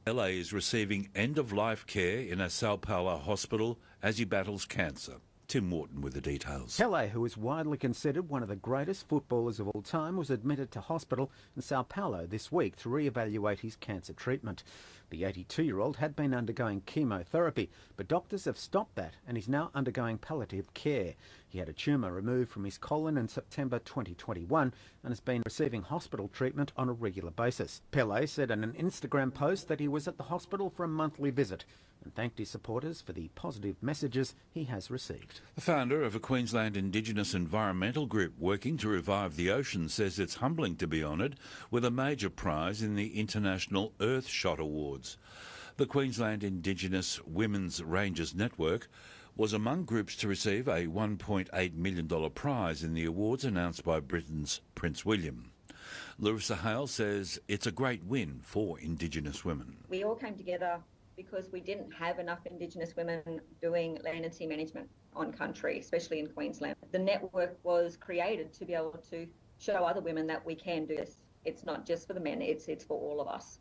LA is receiving end-of-life care in a Sao Paulo hospital as he battles cancer. Tim Wharton with the details. Pelé, who is widely considered one of the greatest footballers of all time, was admitted to hospital in Sao Paulo this week to re-evaluate his cancer treatment. The 82-year-old had been undergoing chemotherapy, but doctors have stopped that and is now undergoing palliative care. He had a tumour removed from his colon in September 2021 and has been receiving hospital treatment on a regular basis. Pelé said in an Instagram post that he was at the hospital for a monthly visit and thanked his supporters for the positive messages he has received. The founder of a Queensland Indigenous environmental group working to revive the ocean says it's humbling to be honoured with a major prize in the International Earthshot Awards. The Queensland Indigenous Women's Rangers Network was among groups to receive a $1.8 million prize in the awards announced by Britain's Prince William. Larissa Hale says it's a great win for Indigenous women. We all came together because we didn't have enough Indigenous women doing land and sea management on country, especially in Queensland. The network was created to be able to show other women that we can do this. It's not just for the men, it's for all of us.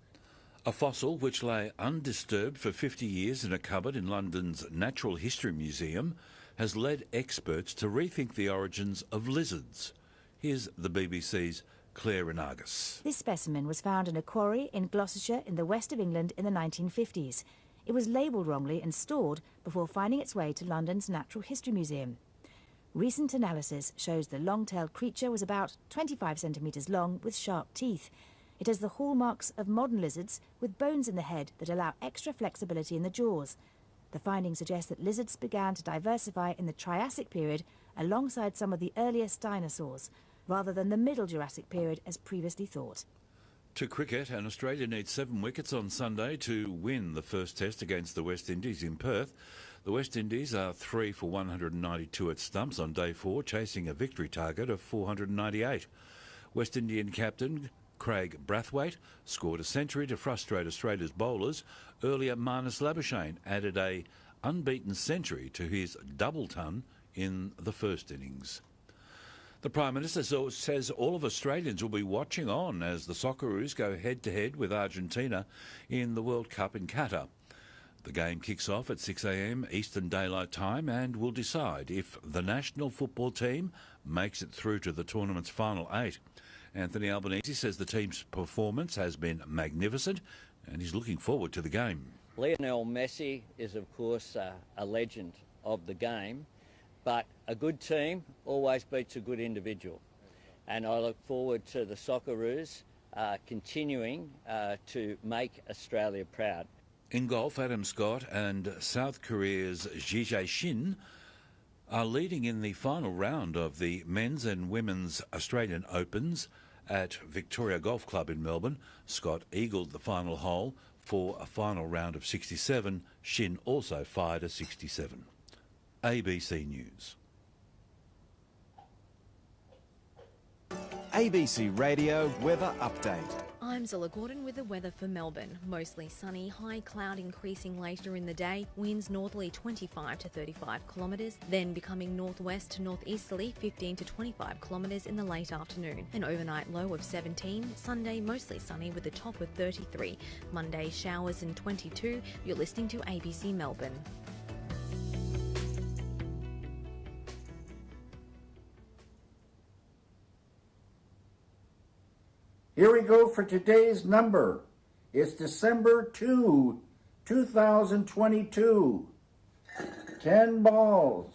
A fossil which lay undisturbed for 50 years in a cupboard in London's Natural History Museum has led experts to rethink the origins of lizards. Here's the BBC's Claire Renagus. This specimen was found in a quarry in Gloucestershire in the west of England in the 1950s. It was labelled wrongly and stored before finding its way to London's Natural History Museum. Recent analysis shows the long-tailed creature was about 25 centimetres long with sharp teeth. It has the hallmarks of modern lizards with bones in the head that allow extra flexibility in the jaws. The findings suggest that lizards began to diversify in the Triassic period alongside some of the earliest dinosaurs, rather than the Middle Jurassic period as previously thought. To cricket, and Australia needs 7 wickets on Sunday to win the first test against the West Indies in Perth. The West Indies are 3 for 192 at stumps on day 4, chasing a victory target of 498. West Indian captain Craig Brathwaite scored a century to frustrate Australia's bowlers. Earlier, Marnus Labuschagne added a unbeaten century to his double ton in the first innings. The Prime Minister says all of Australians will be watching on as the Socceroos go head-to-head with Argentina in the World Cup in Qatar. The game kicks off at 6 a.m. Eastern Daylight Time and will decide if the national football team makes it through to the tournament's final 8. Anthony Albanese says the team's performance has been magnificent and he's looking forward to the game. Lionel Messi is, of course, a legend of the game. But a good team always beats a good individual. And I look forward to the Socceroos continuing to make Australia proud. In golf, Adam Scott and South Korea's Ji Jae-shin are leading in the final round of the men's and women's Australian Opens at Victoria Golf Club in Melbourne. Scott eagled the final hole for a final round of 67. Shin also fired a 67. ABC News. ABC Radio Weather Update. I'm Zilla Gordon with the weather for Melbourne. Mostly sunny, high cloud increasing later in the day, winds northerly 25 to 35 kilometres, then becoming northwest to northeasterly 15 to 25 kilometres in the late afternoon. An overnight low of 17, Sunday mostly sunny with a top of 33, Monday showers and 22. You're listening to ABC Melbourne. Here we go for today's number. It's December 2, 2022. 10 balls.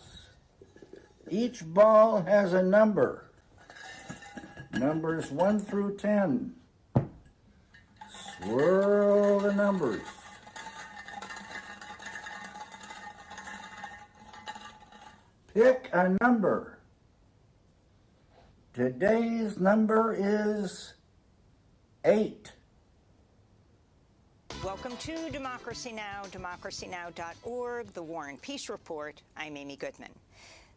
Each ball has a number. Numbers 1 through 10. Swirl the numbers. Pick a number. Today's number is 8. Welcome to Democracy Now!, democracynow.org, The War and Peace Report. I'm Amy Goodman.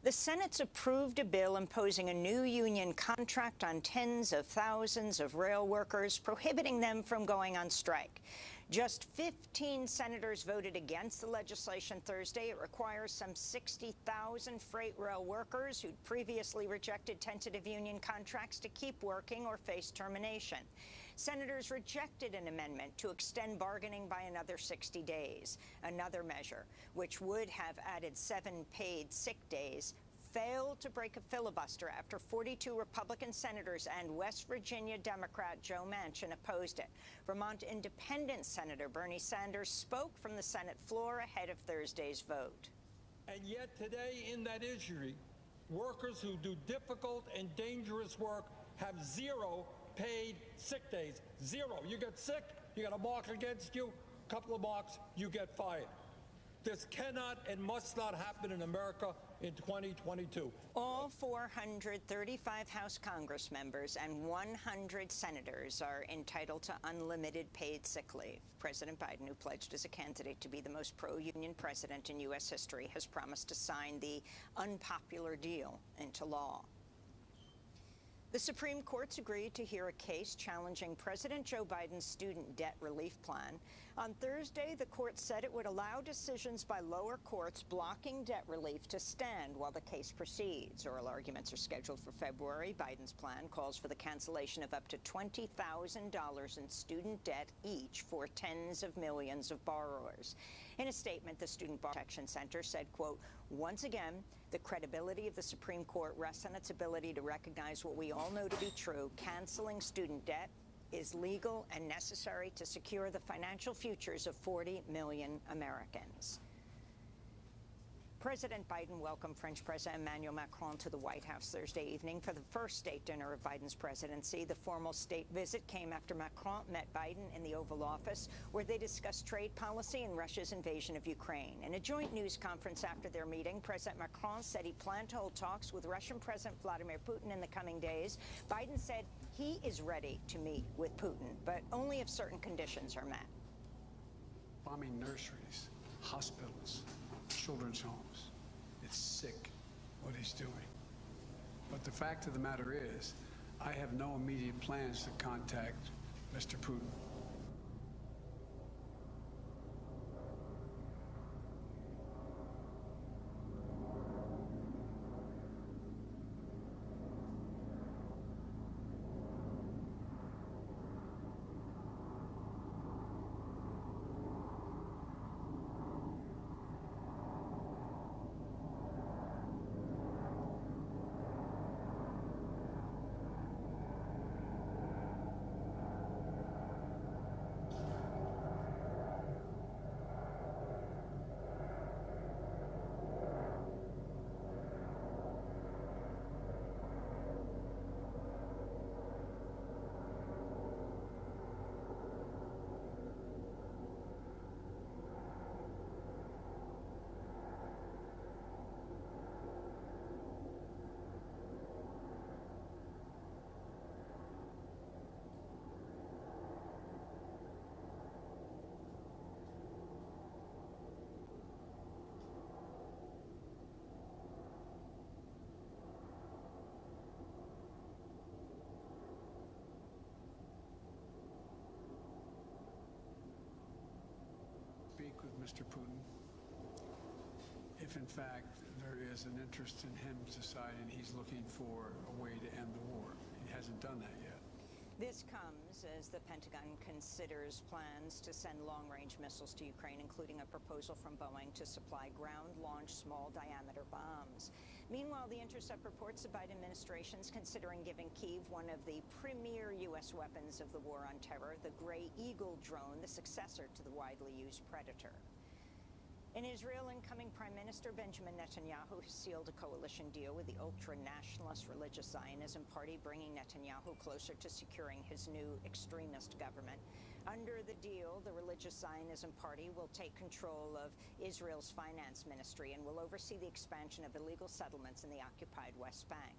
The Senate's approved a bill imposing a new union contract on tens of thousands of rail workers, prohibiting them from going on strike. Just 15 senators voted against the legislation Thursday. It requires some 60,000 freight rail workers who'd previously rejected tentative union contracts to keep working or face termination. Senators rejected an amendment to extend bargaining by another 60 days. Another measure, which would have added 7 paid sick days, failed to break a filibuster after 42 Republican senators and West Virginia Democrat Joe Manchin opposed it. Vermont Independent Senator Bernie Sanders spoke from the Senate floor ahead of Thursday's vote. And yet today in that issue, workers who do difficult and dangerous work have 0 paid sick days. 0. You get sick, you got a mark against you, a couple of marks, you get fired. This cannot and must not happen in America in 2022. All 435 House Congress members and 100 senators are entitled to unlimited paid sick leave. President Biden, who pledged as a candidate to be the most pro-union president in U.S. history, has promised to sign the unpopular deal into law. The Supreme Court's agreed to hear a case challenging President Joe Biden's student debt relief plan. On Thursday, the court said it would allow decisions by lower courts blocking debt relief to stand while the case proceeds. Oral arguments are scheduled for February. Biden's plan calls for the cancellation of up to $20,000 in student debt each for tens of millions of borrowers. In a statement, the Student Borrower Protection Center said, quote, "Once again, the credibility of the Supreme Court rests on its ability to recognize what we all know to be true. Canceling student debt is legal and necessary to secure the financial futures of 40 million Americans." President Biden welcomed French President Emmanuel Macron to the White House Thursday evening for the first state dinner of Biden's presidency. The formal state visit came after Macron met Biden in the Oval Office, where they discussed trade policy and Russia's invasion of Ukraine. In a joint news conference after their meeting, President Macron said he planned to hold talks with Russian President Vladimir Putin in the coming days. Biden said he is ready to meet with Putin, but only if certain conditions are met. Bombing nurseries, hospitals, children's homes. It's sick what he's doing. But the fact of the matter is, I have no immediate plans to contact Mr. Putin. Speak with Mr. Putin if, in fact, there is an interest in him deciding he's looking for a way to end the war. He hasn't done that yet. This comes as the Pentagon considers plans to send long-range missiles to Ukraine, including a proposal from Boeing to supply ground-launched small-diameter bombs. Meanwhile, The Intercept reports the Biden administration is considering giving Kyiv one of the premier U.S. weapons of the war on terror, the Gray Eagle drone, the successor to the widely used Predator. In Israel, incoming Prime Minister Benjamin Netanyahu has sealed a coalition deal with the ultra-nationalist Religious Zionism Party, bringing Netanyahu closer to securing his new extremist government. Under the deal, the Religious Zionism Party will take control of Israel's finance ministry and will oversee the expansion of illegal settlements in the occupied West Bank.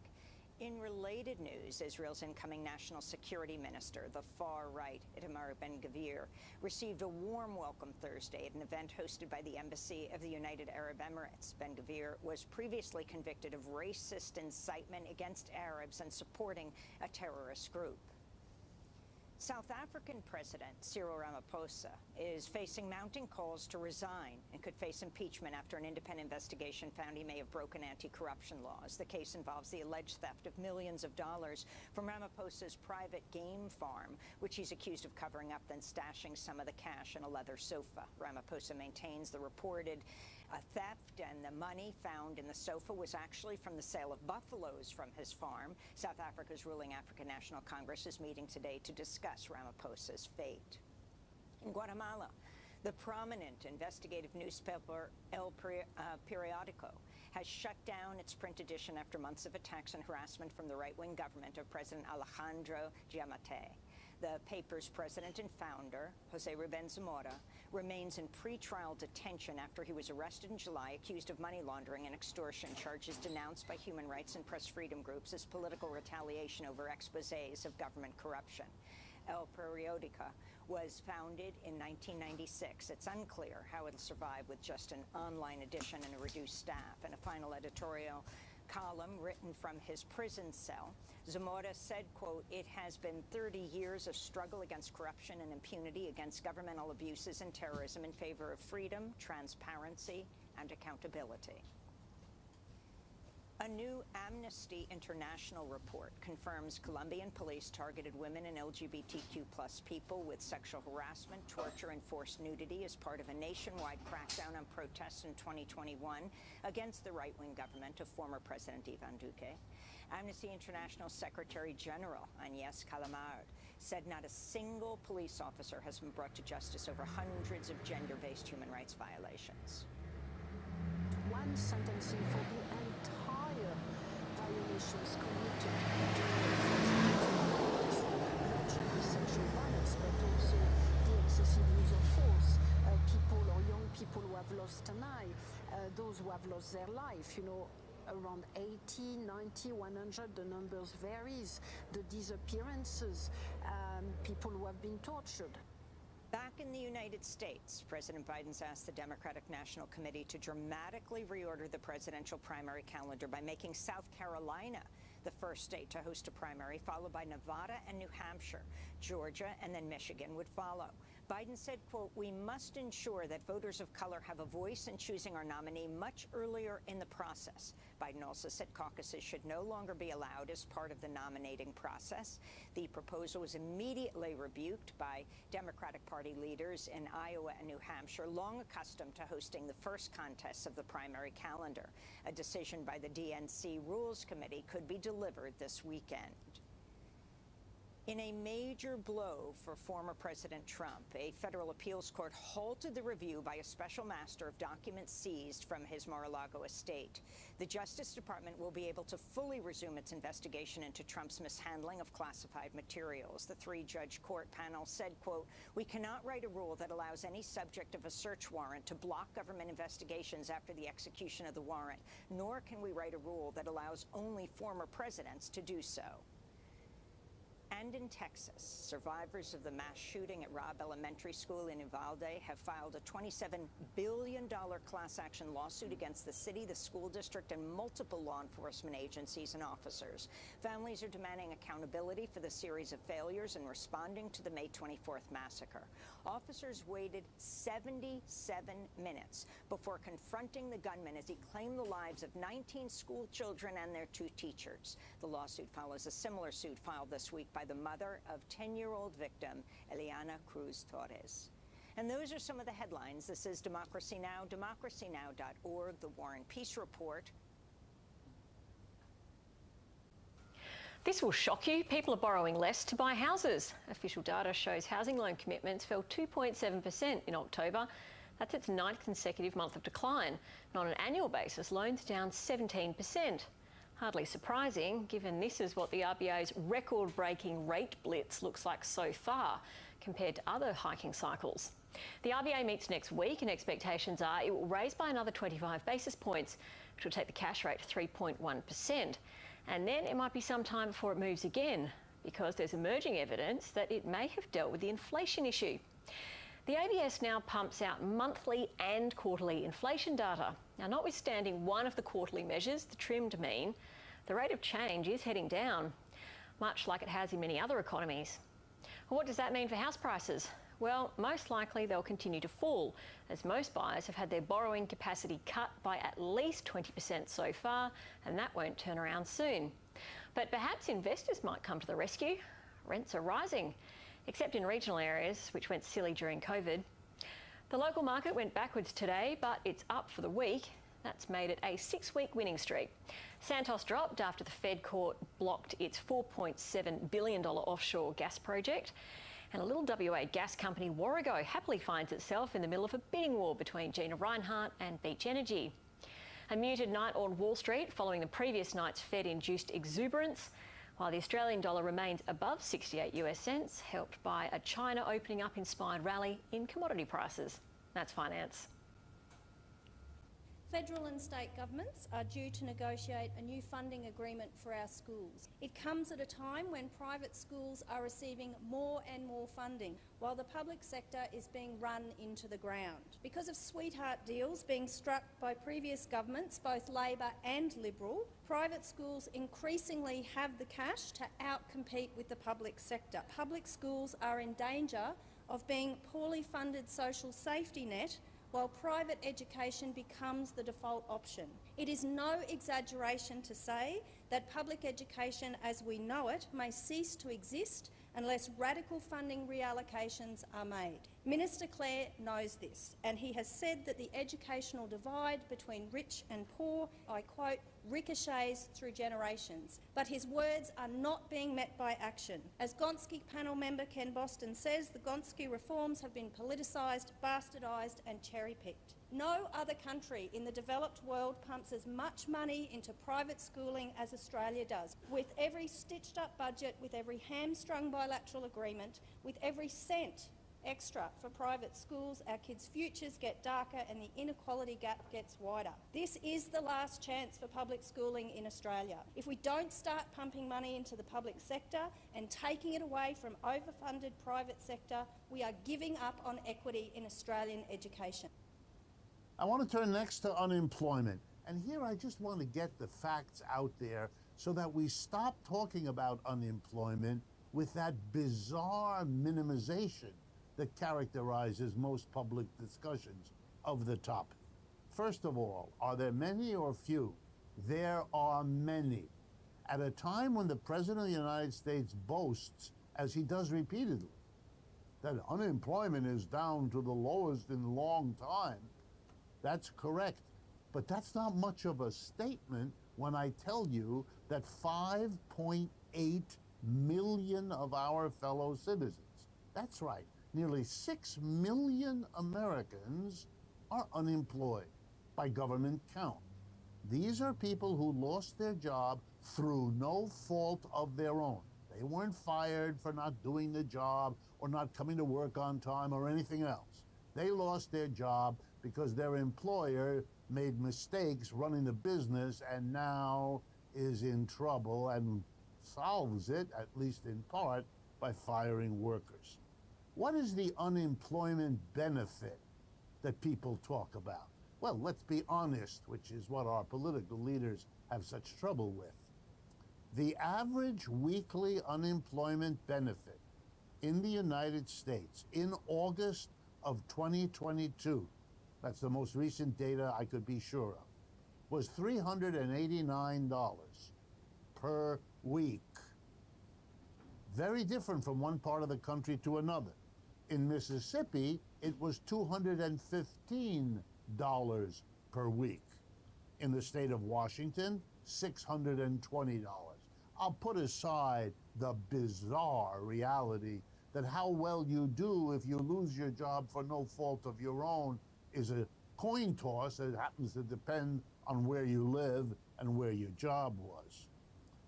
In related news, Israel's incoming national security minister, the far-right Itamar Ben-Gvir, received a warm welcome Thursday at an event hosted by the Embassy of the United Arab Emirates. Ben-Gvir was previously convicted of racist incitement against Arabs and supporting a terrorist group. South African President Cyril Ramaphosa is facing mounting calls to resign and could face impeachment after an independent investigation found he may have broken anti-corruption laws. The case involves the alleged theft of millions of dollars from Ramaphosa's private game farm, which he's accused of covering up, then stashing some of the cash in a leather sofa. Ramaphosa maintains the reported theft and the money found in the sofa was actually from the sale of buffaloes from his farm. South Africa's ruling African National Congress is meeting today to discuss Ramaphosa's fate. In Guatemala, the prominent investigative newspaper El Periódico has shut down its print edition after months of attacks and harassment from the right-wing government of President Alejandro Giammattei. The paper's president and founder, José Rubén Zamora, remains in pretrial detention after he was arrested in July, accused of money laundering and extortion, charges denounced by human rights and press freedom groups as political retaliation over exposés of government corruption. El Periódico was founded in 1996. It's unclear how it'll survive with just an online edition and a reduced staff. In a final editorial column written from his prison cell, Zamora said, quote, "It has been 30 years of struggle against corruption and impunity, against governmental abuses and terrorism in favor of freedom, transparency, and accountability." A new Amnesty International report confirms Colombian police targeted women and LGBTQ+ people with sexual harassment, torture, and forced nudity as part of a nationwide crackdown on protests in 2021 against the right-wing government of former President Iván Duque. Amnesty International Secretary General Agnès Calamard said not a single police officer has been brought to justice over hundreds of gender-based human rights violations. One sentencing for the entire violations committed not just sexual violence, but also the excessive use of force, people or young people who have lost an eye, those who have lost their life, you know, around 80, 90, 100, the numbers varies, the disappearances, people who have been tortured. Back in the United States, President Biden's asked the Democratic National Committee to dramatically reorder the presidential primary calendar by making South Carolina the first state to host a primary, followed by Nevada and New Hampshire. Georgia and then Michigan would follow. Biden said, quote, "We must ensure that voters of color have a voice in choosing our nominee much earlier in the process." Biden also said caucuses should no longer be allowed as part of the nominating process. The proposal was immediately rebuked by Democratic Party leaders in Iowa and New Hampshire, long accustomed to hosting the first contests of the primary calendar. A decision by the DNC Rules Committee could be delivered this weekend. In a major blow for former President Trump, a federal appeals court halted the review by a special master of documents seized from his Mar-a-Lago estate. The Justice Department will be able to fully resume its investigation into Trump's mishandling of classified materials. The three-judge court panel said, quote, "We cannot write a rule that allows any subject of a search warrant to block government investigations after the execution of the warrant, nor can we write a rule that allows only former presidents to do so." And in Texas, survivors of the mass shooting at Robb Elementary School in Uvalde have filed a $27 billion class action lawsuit against the city, the school district, and multiple law enforcement agencies and officers. Families are demanding accountability for the series of failures in responding to the May 24th massacre. Officers waited 77 minutes before confronting the gunman as he claimed the lives of 19 school children and their 2 teachers. The lawsuit follows a similar suit filed this week by the mother of 10-year-old victim Eliana Cruz Torres. And those are some of the headlines. This is Democracy Now!, democracynow.org, The War and Peace Report. This will shock you. People are borrowing less to buy houses. Official data shows housing loan commitments fell 2.7% in October. That's its 9th consecutive month of decline. And on an annual basis, loans down 17%. Hardly surprising, given this is what the RBA's record-breaking rate blitz looks like so far, compared to other hiking cycles. The RBA meets next week, and expectations are it will raise by another 25 basis points, which will take the cash rate to 3.1%. And then it might be some time before it moves again, because there's emerging evidence that it may have dealt with the inflation issue. The ABS now pumps out monthly and quarterly inflation data. Now, notwithstanding one of the quarterly measures, the trimmed mean, the rate of change is heading down, much like it has in many other economies. What does that mean for house prices? Well, most likely they'll continue to fall, as most buyers have had their borrowing capacity cut by at least 20% so far, and that won't turn around soon. But perhaps investors might come to the rescue. Rents are rising, except in regional areas, which went silly during COVID. The local market went backwards today, but it's up for the week. That's made it a 6-week winning streak. Santos dropped after the Fed court blocked its $4.7 billion offshore gas project. And a little WA gas company, Warrego, happily finds itself in the middle of a bidding war between Gina Rinehart and Beach Energy. A muted night on Wall Street following the previous night's Fed-induced exuberance, while the Australian dollar remains above 68 US cents, helped by a China opening up inspired rally in commodity prices. That's finance. Federal and state governments are due to negotiate a new funding agreement for our schools. It comes at a time when private schools are receiving more and more funding, while the public sector is being run into the ground. Because of sweetheart deals being struck by previous governments, both Labor and Liberal, private schools increasingly have the cash to outcompete with the public sector. Public schools are in danger of being poorly funded social safety net, while private education becomes the default option. It is no exaggeration to say that public education as we know it may cease to exist unless radical funding reallocations are made. Minister Clare knows this, and he has said that the educational divide between rich and poor, I quote, ricochets through generations. But his words are not being met by action. As Gonski panel member Ken Boston says, the Gonski reforms have been politicised, bastardised and cherry-picked. No other country in the developed world pumps as much money into private schooling as Australia does. With every stitched-up budget, with every hamstrung bilateral agreement, with every cent extra for private schools, our kids' futures get darker and the inequality gap gets wider. This is the last chance for public schooling in Australia. If we don't start pumping money into the public sector and taking it away from overfunded private sector, we are giving up on equity in Australian education. I want to turn next to unemployment. And here I just want to get the facts out there so that we stop talking about unemployment with that bizarre minimization that characterizes most public discussions of the topic. First of all, are there many or few? There are many. At a time when the President of the United States boasts, as he does repeatedly, that unemployment is down to the lowest in a long time, that's correct. But that's not much of a statement when I tell you that 5.8 million of our fellow citizens, that's right, nearly 6 million Americans are unemployed by government count. These are people who lost their job through no fault of their own. They weren't fired for not doing the job or not coming to work on time or anything else. They lost their job because their employer made mistakes running the business and now is in trouble and solves it, at least in part, by firing workers. What is the unemployment benefit that people talk about? Well, let's be honest, which is what our political leaders have such trouble with. The average weekly unemployment benefit in the United States in August of 2022, that's the most recent data I could be sure of, was $389 per week. Very different from one part of the country to another. In Mississippi, it was $215 per week. In the state of Washington, $620. I'll put aside the bizarre reality that how well you do if you lose your job for no fault of your own is a coin toss. It happens to depend on where you live and where your job was.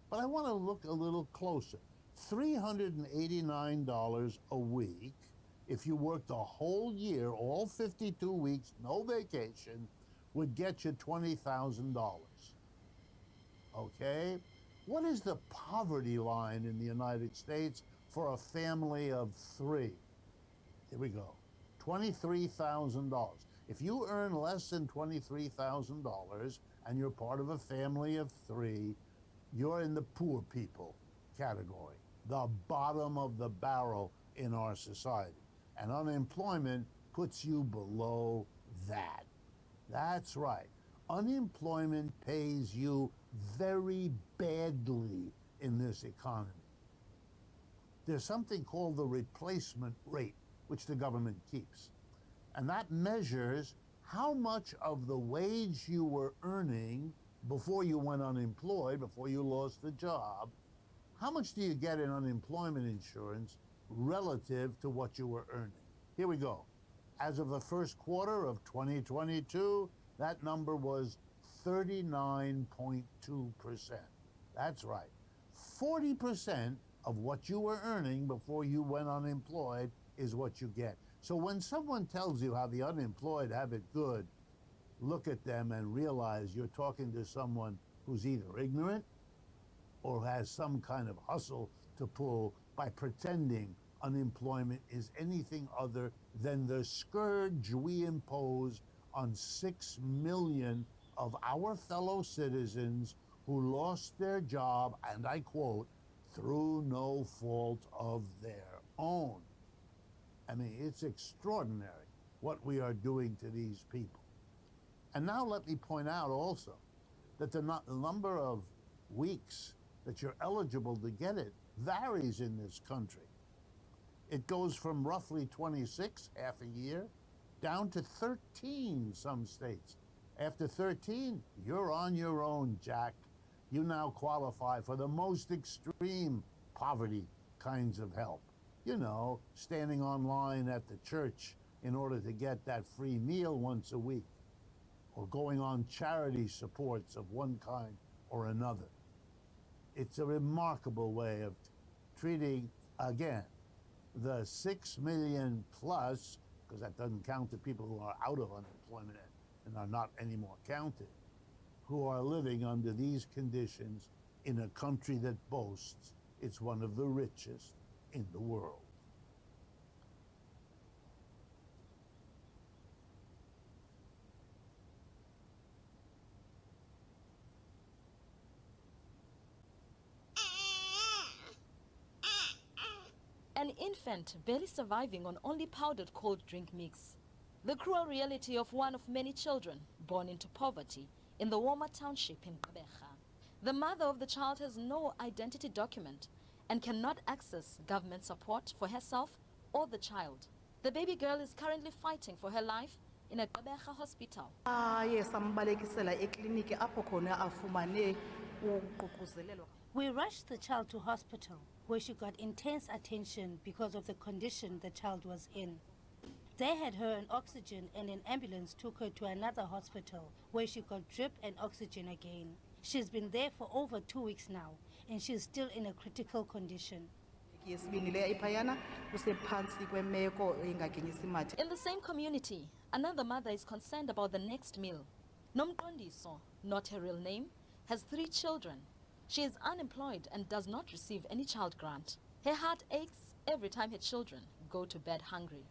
But I want to look a little closer. $389 a week, if you worked a whole year, all 52 weeks, no vacation, would get you $20,000. Okay? What is the poverty line in the United States for a family of three? Here we go. $23,000. If you earn less than $23,000 and you're part of a family of three, you're in the poor people category, the bottom of the barrel in our society. And unemployment puts you below that. That's right. Unemployment pays you very badly in this economy. There's something called the replacement rate, which the government keeps. And that measures how much of the wage you were earning before you went unemployed, before you lost the job, how much do you get in unemployment insurance relative to what you were earning? Here we go. As of the first quarter of 2022, that number was 39.2%. That's right. 40% of what you were earning before you went unemployed is what you get. So when someone tells you how the unemployed have it good, look at them and realize you're talking to someone who's either ignorant or has some kind of hustle to pull by pretending unemployment is anything other than the scourge we impose on 6 million of our fellow citizens who lost their job, and I quote, through no fault of their own. I mean, it's extraordinary what we are doing to these people. And now let me point out also that the number of weeks that you're eligible to get it varies in this country. It goes from roughly 26, half a year, down to 13 some states. After 13, you're on your own, Jack. You now qualify for the most extreme poverty kinds of help. You know, standing online at the church in order to get that free meal once a week, or going on charity supports of one kind or another. It's a remarkable way of treating, again, the 6 million plus, because that doesn't count the people who are out of unemployment and are not anymore counted, who are living under these conditions in a country that boasts it's one of the richest in the world. An infant barely surviving on only powdered cold drink mix. The cruel reality of one of many children born into poverty in the Woma township in Gqeberha. The mother of the child has no identity document and cannot access government support for herself or the child. The baby girl is currently fighting for her life in a Gqeberha hospital. We rushed the child to hospital, where she got intense attention because of the condition the child was in. They had her on oxygen and an ambulance took her to another hospital, where she got drip and oxygen again. She's been there for over 2 weeks now, and she's still in a critical condition. In the same community, another mother is concerned about the next meal. Nomqondiso, not her real name, has 3 children. She is unemployed and does not receive any child grant. Her heart aches every time her children go to bed hungry.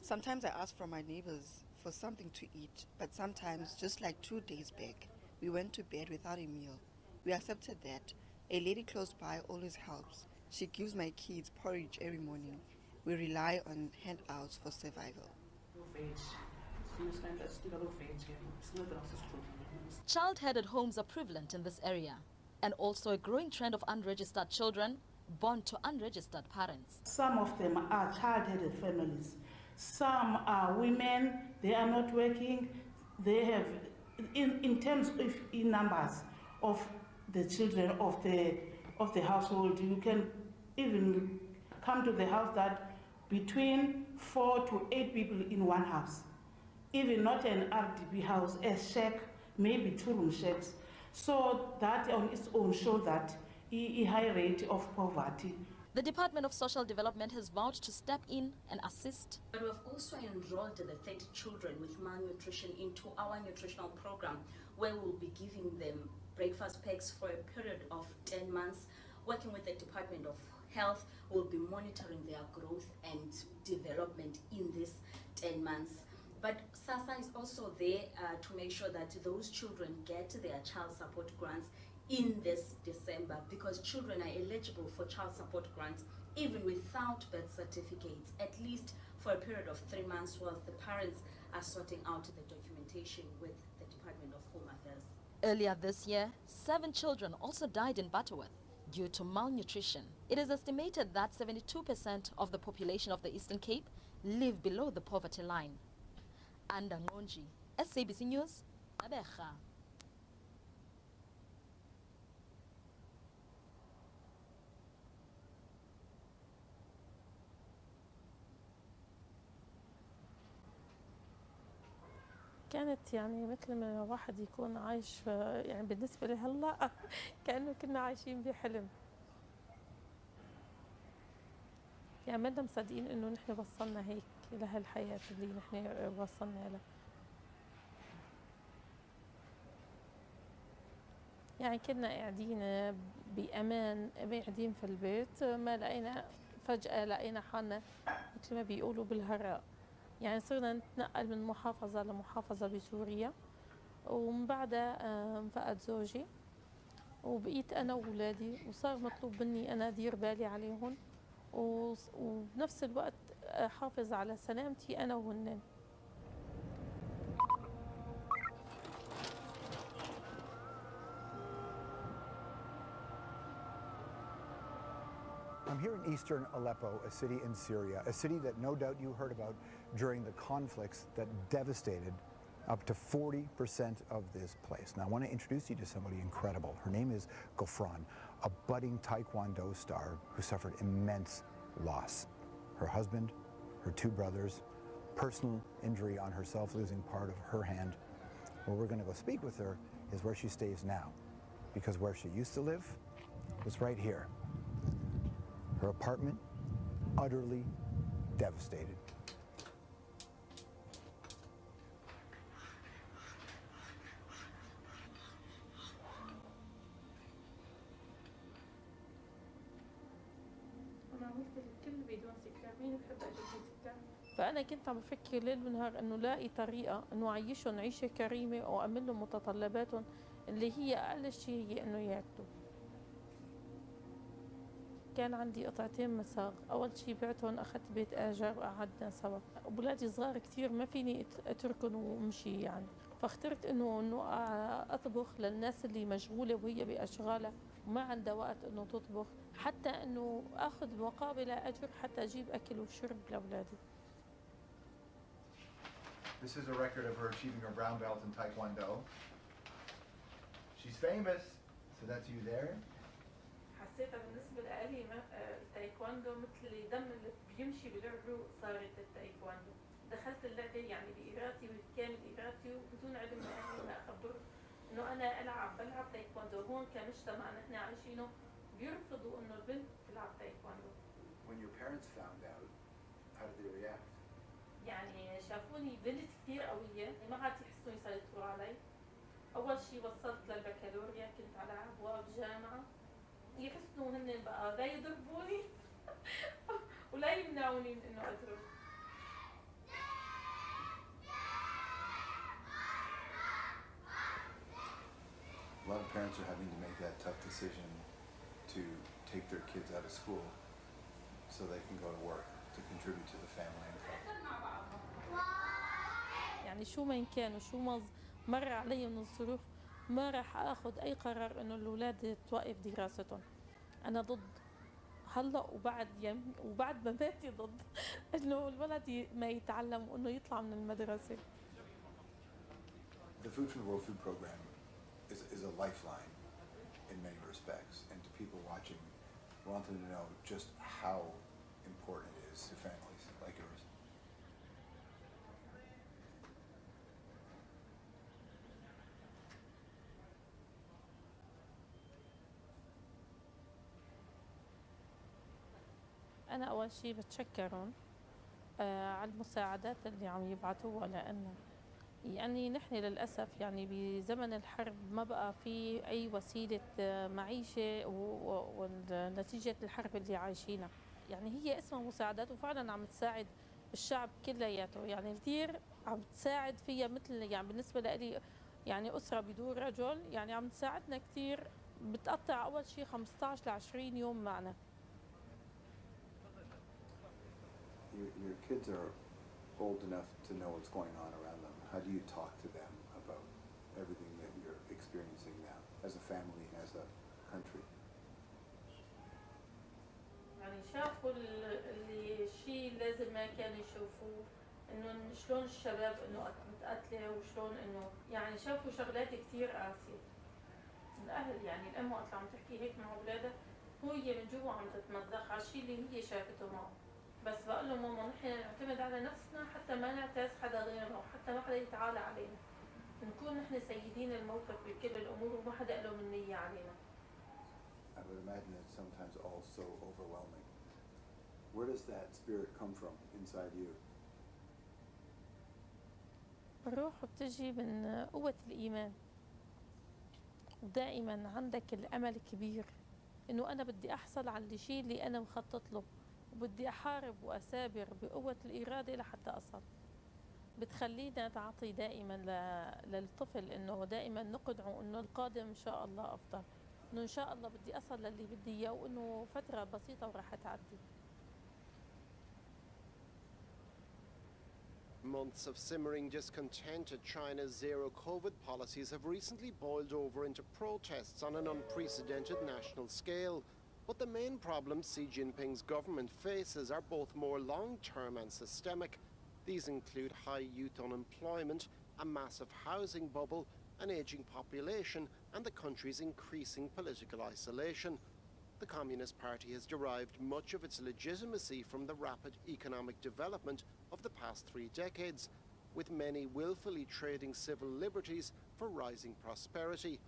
Sometimes I ask from my neighbors for something to eat, but sometimes, just like 2 days back, we went to bed without a meal. We accepted that. A lady close by always helps. She gives my kids porridge every morning. We rely on handouts for survival. Child-headed homes are prevalent in this area, and also a growing trend of unregistered children born to unregistered parents. Some of them are child-headed families. Some are women, they are not working. They have, in terms of in numbers of the children of the household, you can even come to the house that between 4 to 8 people in one house. Even not an RDP house, a shack, maybe 2-room shacks. So that on its own shows that a high rate of poverty. The Department of Social Development has vowed to step in and assist. But we've also enrolled the 30 children with malnutrition into our nutritional program, where we'll be giving them breakfast packs for a period of 10 months. Working with the Department of Health, we'll be monitoring their growth and development in this 10 months. But SASSA is also there to make sure that those children get their child support grants in this December, because children are eligible for child support grants even without birth certificates, at least for a period of 3 months, whilst the parents are sorting out the documentation with the Department of Home Affairs. Earlier this year, 7 children also died in Butterworth due to malnutrition. It is estimated that 72% of the population of the Eastern Cape live below the poverty line. Anda Ngonji, SABC News, Gqeberha. كانت يعني مثل ما واحد يكون عايش يعني بالنسبة لي هلا كأنه كنا عايشين بحلم. يعني ما مصدقين إنه نحن وصلنا هيك لهالحياة اللي نحن وصلنا لها. يعني كنا قاعدين بأمان، قاعدين في البيت، ما لقينا فجأة لقينا حالنا مثل ما بيقولوا بالهراء. يعني صرنا نتنقل من محافظة لمحافظة بسوريا، ومن بعدها انفقد زوجي وبقيت أنا وولادي، وصار مطلوب مني أنا أدير بالي عليهم وبنفس الوقت أحافظ على سلامتي أنا وهن. I'm here in eastern Aleppo, a city in Syria, a city that no doubt you heard about during the conflicts that devastated up to 40% of this place. Now, I want to introduce you to somebody incredible. Her name is Gofran, a budding Taekwondo star who suffered immense loss. Her husband, her 2 brothers, personal injury on herself, losing part of her hand. Where we're going to go speak with her is where she stays now, because where she used to live was right here. Her apartment, utterly devastated. فأنا كنت عم بفكر ليل ونهار إنه لاقي طريقة إنه أعيشهم عيشة كريمة وأعمل لهم متطلباتهم اللي هي أقل شيء هي إنه ياكلوا. كان عندي قطعتين مساغ، أول شي بعتهم أخذت بيت آجار وقعدنا سوا. أولادي صغار كتير ما فيني أتركهم وأمشي يعني، فاخترت إنه أطبخ للناس اللي مشغولة وهي بأشغالها وما عندها وقت إنه تطبخ، حتى إنه أخذ مقابل أجر حتى أجيب أكل وشرب لأولادي. This is a record of her achieving her brown belt in Taekwondo. She's famous, so that's you there. حسيتها بالنسبة لي التايكواندو مثل دم اللي بيمشي بالعروق صارت التايكواندو. دخلت اللعبة يعني بإرادتي وبكامل إرادتي وبدون علم من أهلي ما أخبر إنه أنا بلعب تايكواندو. هون كمجتمع نحن عايشينه بيرفضوا إنه البنت تلعب تايكواندو. When your parents found out, how did they react? يعني شافوني بنت كثير قوية، ما عاد يحسوا يسيطروا علي. أول شيء وصلت للبكالوريا، كنت على أبواب جامعة، يحسوا هن بقى لا يضربوني ولا يمنعوني من إنه أضرب. A lot of parents are having to make that tough decision to take their kids out of school so they can go to work to contribute to the family income. يعني شو ما كان وشو ما مر علي من الظروف ما راح اخذ اي قرار انه الاولاد توقف دراستهم. انا ضد هلا وبعد مماتي ضد انه الولد ما يتعلم وانه يطلع من المدرسه. The Food from the World Food Program is a lifeline in many respects, and to people watching, we want them to know just how important it is to families like yours. أنا أول شيء بتشكرهم على المساعدات اللي عم يبعثوها، لأنه يعني نحن للأسف يعني بزمن الحرب ما بقى في أي وسيلة معيشة ونتيجة الحرب اللي عايشينها. يعني هي اسمها مساعدات وفعلا عم تساعد الشعب كلياته، يعني كثير عم تساعد فيها. مثل يعني بالنسبة لي يعني أسرة بدون رجل، يعني عم تساعدنا كثير بتقطع أول شيء 15 ل 20 يوم معنا. Your kids are old enough to know what's going on around them. How do you talk to them about everything that you're experiencing now as a family and as a country? يعني شافوا الشيء لازم ما كانوا يشوفوه، انه شلون الشباب انه متقتله وشلون انه يعني شافوا شغلات كثير قاسيه. الاهل يعني الام وقت عم تحكي هيك مع اولادها هي من جوا عم تتمزق على الشيء اللي هي شافته معه. بس بقول له ماما نحن نعتمد على نفسنا حتى ما نعتاز حدا غيرنا وحتى ما حدا يتعالى علينا. نكون نحن سيدين الموقف بكل الامور وما حدا له منية علينا. I would imagine it's sometimes all so overwhelming. Where does that spirit come from inside you? الروح بتجي من قوة الإيمان، ودائما عندك الأمل الكبير إنه أنا بدي أحصل على الشيء اللي أنا مخطط له، وبدي أحارب وأثابر بقوة الإرادة لحتى أصل. بتخلينا تعطي دائما للطفل إنه دائما نقنعه إنه القادم إن شاء الله أفضل، إنه إن شاء الله بدي أصل للي بدي إياه وإنه فترة بسيطة وراح تعدي. Months of simmering discontent at China's zero-COVID policies have recently boiled over into protests on an unprecedented national scale. But the main problems Xi Jinping's government faces are both more long-term and systemic. These include high youth unemployment, a massive housing bubble, an aging population, and the country's increasing political isolation. The Communist Party has derived much of its legitimacy from the rapid economic development of the past 3 decades, with many willfully trading civil liberties for rising prosperity.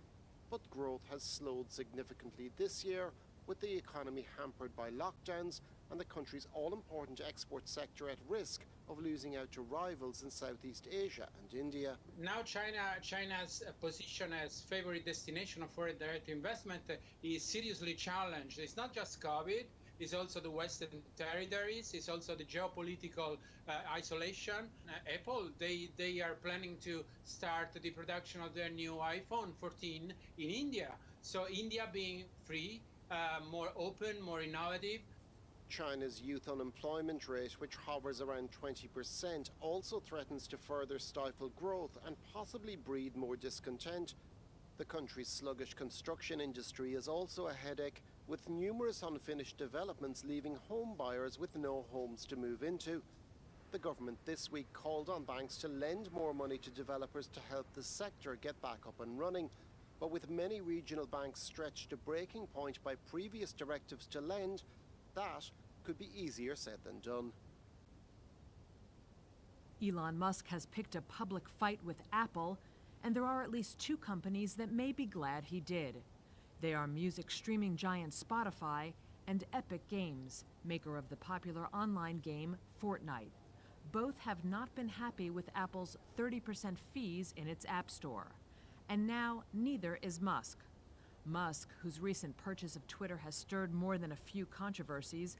But growth has slowed significantly this year, with the economy hampered by lockdowns and the country's all-important export sector at risk of losing out to rivals in Southeast Asia and India. Now China's position as favorite destination of foreign direct investment is seriously challenged. It's not just COVID, it's also the Western territories, it's also the geopolitical isolation. Apple, they are planning to start the production of their new iPhone 14 in India. So India being free, more open, more innovative. China's youth unemployment rate, which hovers around 20%, also threatens to further stifle growth and possibly breed more discontent. The country's sluggish construction industry is also a headache, with numerous unfinished developments leaving home buyers with no homes to move into. The government this week called on banks to lend more money to developers to help the sector get back up and running. But with many regional banks stretched to breaking point by previous directives to lend, that could be easier said than done. Elon Musk has picked a public fight with Apple, and there are at least 2 companies that may be glad he did. They are music streaming giant Spotify and Epic Games, maker of the popular online game Fortnite. Both have not been happy with Apple's 30% fees in its App Store. And now neither is Musk. Musk, whose recent purchase of Twitter has stirred more than a few controversies,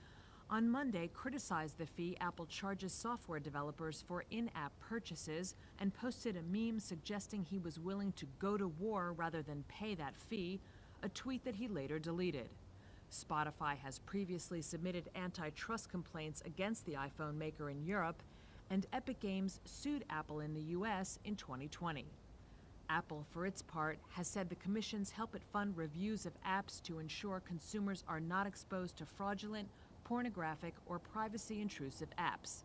on Monday criticized the fee Apple charges software developers for in-app purchases and posted a meme suggesting he was willing to go to war rather than pay that fee, a tweet that he later deleted. Spotify has previously submitted antitrust complaints against the iPhone maker in Europe, and Epic Games sued Apple in the US in 2020. Apple, for its part, has said the commissions help it fund reviews of apps to ensure consumers are not exposed to fraudulent, pornographic, or privacy-intrusive apps.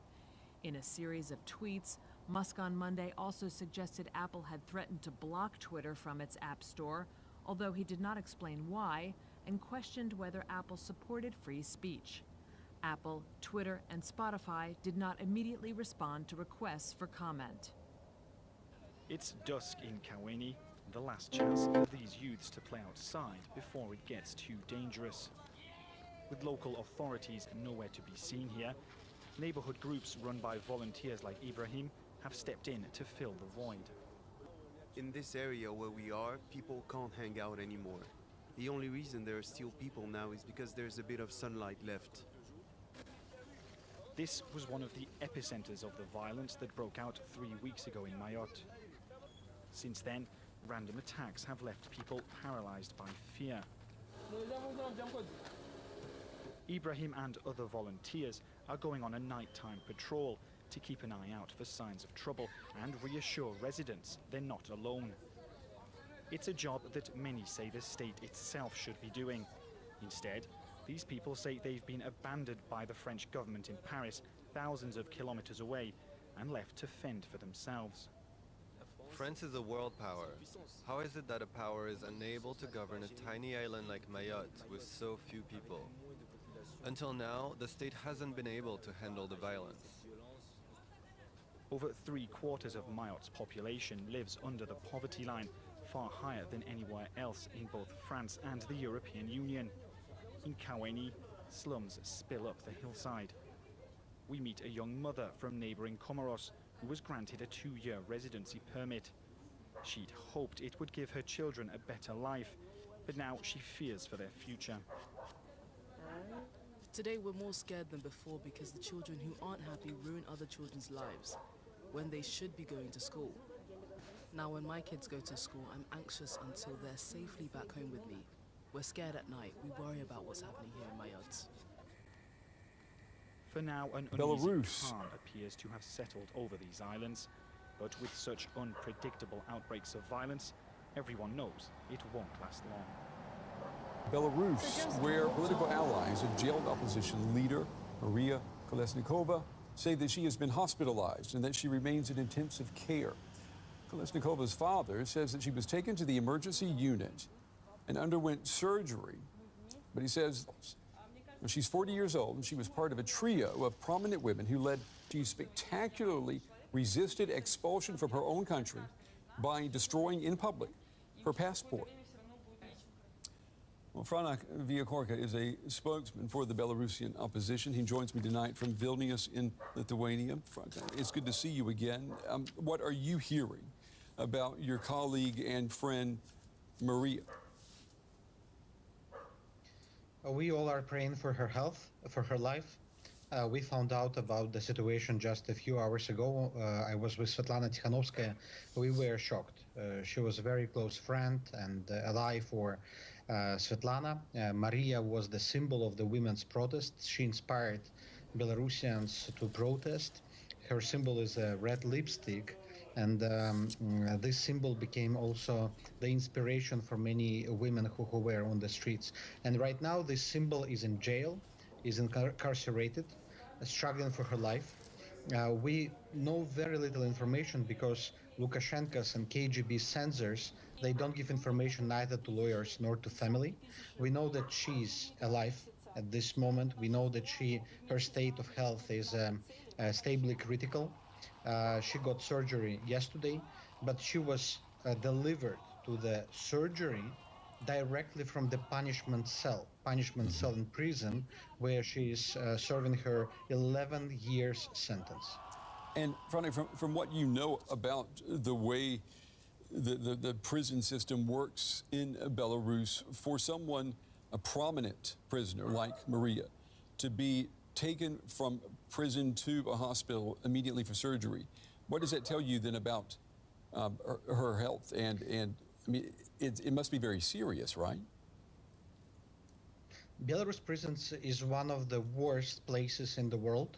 In a series of tweets, Musk on Monday also suggested Apple had threatened to block Twitter from its App Store, although he did not explain why, and questioned whether Apple supported free speech. Apple, Twitter, and Spotify did not immediately respond to requests for comment. It's dusk in Kaweni, the last chance for these youths to play outside before it gets too dangerous. With local authorities nowhere to be seen here, neighborhood groups run by volunteers like Ibrahim have stepped in to fill the void. In this area where we are, people can't hang out anymore. The only reason there are still people now is because there's a bit of sunlight left. This was one of the epicenters of the violence that broke out 3 weeks ago in Mayotte. Since then, Random attacks have left people paralyzed by fear. Ibrahim and other volunteers are going on a nighttime patrol to keep an eye out for signs of trouble and reassure residents they're not alone. It's a job that many say the state itself should be doing. Instead, these people say they've been abandoned by the French government in Paris, thousands of kilometers away, and left to fend for themselves. France is a world power. How is it that a power is unable to govern a tiny island like Mayotte with so few people? Until now, the state hasn't been able to handle the violence. Over 3/4 of Mayotte's population lives under the poverty line, far higher than anywhere else in both France and the European Union. In Kaweni, slums spill up the hillside. We meet a young mother from neighboring Comoros who was granted a 2-year residency permit. She'd hoped it would give her children a better life, but now she fears for their future. Today we're more scared than before because the children who aren't happy ruin other children's lives when they should be going to school. Now when my kids go to school, I'm anxious until they're safely back home with me. We're scared at night. We worry about what's happening here in Mayotte. For now, an Belarus. uneasy calm appears to have settled over these islands. But with such unpredictable outbreaks of violence, everyone knows it won't last long. Belarus, where political allies of jailed opposition leader Maria Kolesnikova say that she has been hospitalized and that she remains in intensive care. Kolesnikova's father says that she was taken to the emergency unit and underwent surgery. But he says she's 40 years old and she was part of a trio of prominent women who led to spectacularly resisted expulsion from her own country by destroying in public her passport. Well, Franak Viakorka is a spokesman for the Belarusian opposition. He joins me tonight from Vilnius in Lithuania. Franak, it's good to see you again. What are you hearing about your colleague and friend, Maria? We all are praying for her health, for her life. We found out about the situation just a few hours ago. I was with Svetlana Tikhanovskaya. We were shocked. She was a very close friend and ally for Svetlana. Maria was the symbol of the women's protests. She inspired Belarusians to protest. Her symbol is a red lipstick, and this symbol became also the inspiration for many women who were on the streets. And right now this symbol is in jail, is incarcerated, struggling for her life. We know very little information because Lukashenko's and KGB censors, they don't give information neither to lawyers nor to family. We know that she's alive at this moment. We know that her state of health is stably critical. She got surgery yesterday, but she was delivered to the surgery directly from the punishment cell in prison, where she is serving her 11 years sentence. And from what you know about the way the prison system works in Belarus, for someone, a prominent prisoner like Maria, to be taken from prison to a hospital immediately for surgery, what does that tell you then about her health? And I mean, it must be very serious, right? Belarus prisons is one of the worst places in the world.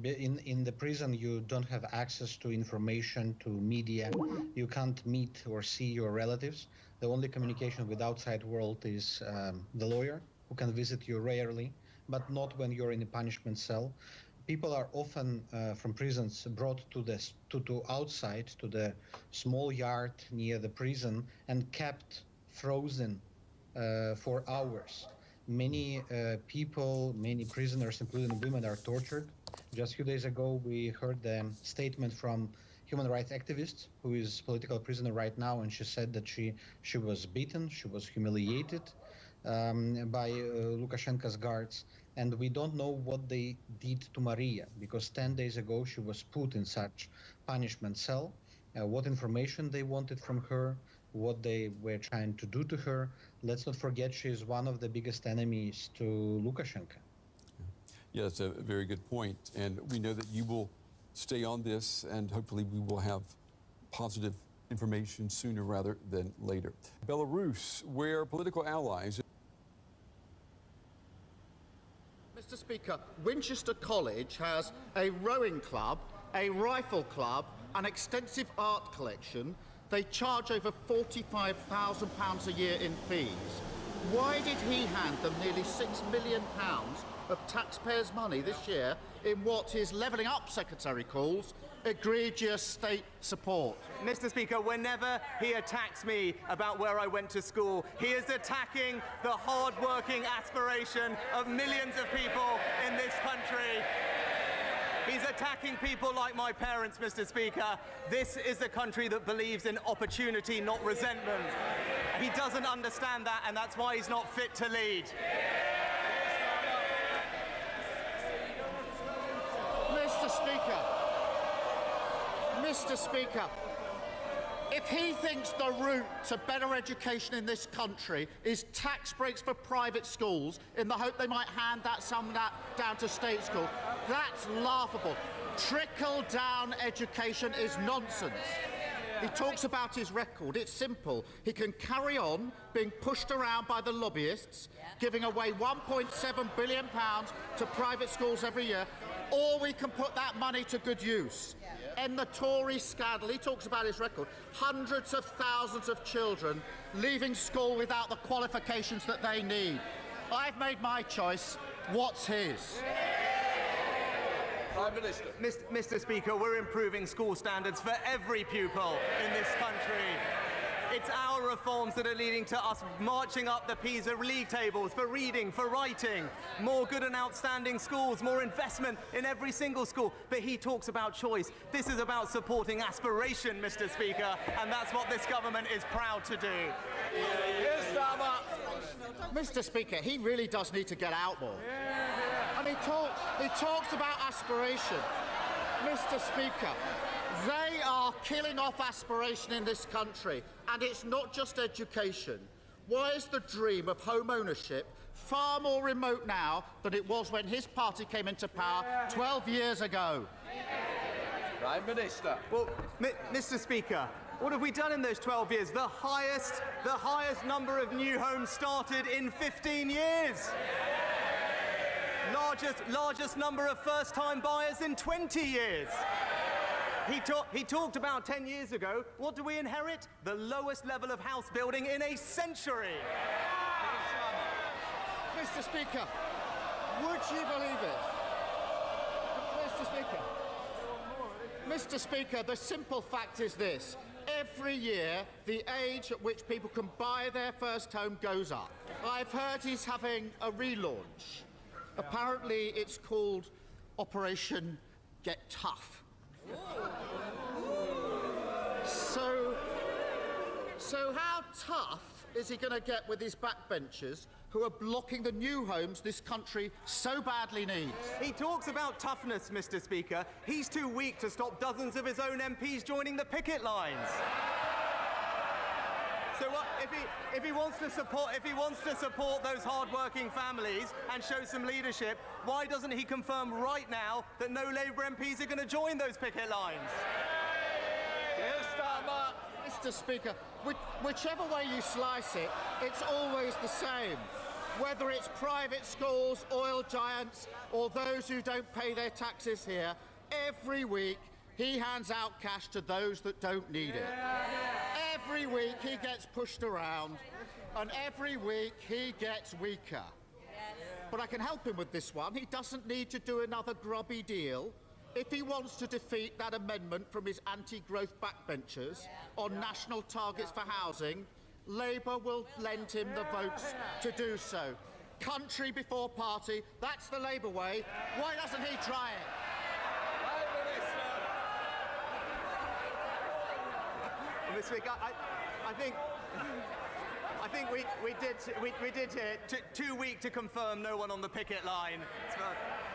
In the prison, you don't have access to information, to media. You can't meet or see your relatives. The only communication with outside world is the lawyer, who can visit you rarely, but not when you're in a punishment cell. People are often from prisons brought to outside, to the small yard near the prison, and kept frozen for hours. Many people, many prisoners, including women, are tortured. Just a few days ago, we heard the statement from human rights activist who is political prisoner right now, and she said that she was beaten, she was humiliated by Lukashenko's guards. And we don't know what they did to Maria, because 10 days ago she was put in such punishment cell. What information they wanted from her, what they were trying to do to her. Let's not forget she is one of the biggest enemies to Lukashenko. Yeah, that's a very good point. And we know that you will stay on this, and hopefully we will have positive information sooner rather than later. Belarus, where political allies. Mr. Speaker, Winchester College has a rowing club, a rifle club, an extensive art collection. They charge over £45,000 a year in fees. Why did he hand them nearly £6 million of taxpayers' money this year in what his Levelling Up Secretary calls egregious state support? Mr. Speaker, whenever he attacks me about where I went to school, he is attacking the hard-working aspiration of millions of people in this country. He's attacking people like my parents, Mr. Speaker. This is a country that believes in opportunity, not resentment. He doesn't understand that, and that's why he's not fit to lead. Mr. Speaker, if he thinks the route to better education in this country is tax breaks for private schools in the hope they might hand that sum down to state schools, that's laughable. Trickle-down education is nonsense. He talks about his record. It's simple. He can carry on being pushed around by the lobbyists, giving away £1.7 billion to private schools every year, or we can put that money to good use. In the Tory scandal, he talks about his record. Hundreds of thousands of children leaving school without the qualifications that they need. I've made my choice. What's his? Prime Minister. Mr. Speaker, we're improving school standards for every pupil in this country. It's our reforms that are leading to us marching up the PISA league tables for reading, for writing, more good and outstanding schools, more investment in every single school. But he talks about choice. This is about supporting aspiration, Mr. Speaker, and that's what this government is proud to do. Mr. Speaker, he really does need to get out more. And he talks about aspiration. Mr. Speaker, they are killing off aspiration in this country, and it's not just education. Why is the dream of home ownership far more remote now than it was when his party came into power 12 years ago? Prime Minister. Well, Mr. Speaker, what have we done in those 12 years? The highest number of new homes started in 15 years. Largest number of first-time buyers in 20 years. He talked about 10 years ago. What do we inherit? The lowest level of house building in a century. Mr. Speaker, would you believe it? Mr. Speaker, the simple fact is this. Every year, the age at which people can buy their first home goes up. I've heard he's having a relaunch. Apparently, it's called Operation Get Tough. So how tough is he going to get with his backbenchers who are blocking the new homes this country so badly needs? He talks about toughness, Mr. Speaker. He's too weak to stop dozens of his own MPs joining the picket lines. So what, if he wants to support those hard-working families and show some leadership, why doesn't he confirm right now that no Labour MPs are going to join those picket lines? Mr. Speaker, whichever way you slice it, it's always the same. Whether it's private schools, oil giants, or those who don't pay their taxes here, every week he hands out cash to those that don't need it. Every week he gets pushed around, and every week he gets weaker. But I can help him with this one. He doesn't need to do another grubby deal. If he wants to defeat that amendment from his anti-growth backbenchers on national targets for housing, Labour will lend him the votes to do so. Country before party, that's the Labour way. Why doesn't he try it? Mr. Speaker, I think we did hear too weak to confirm no one on the picket line.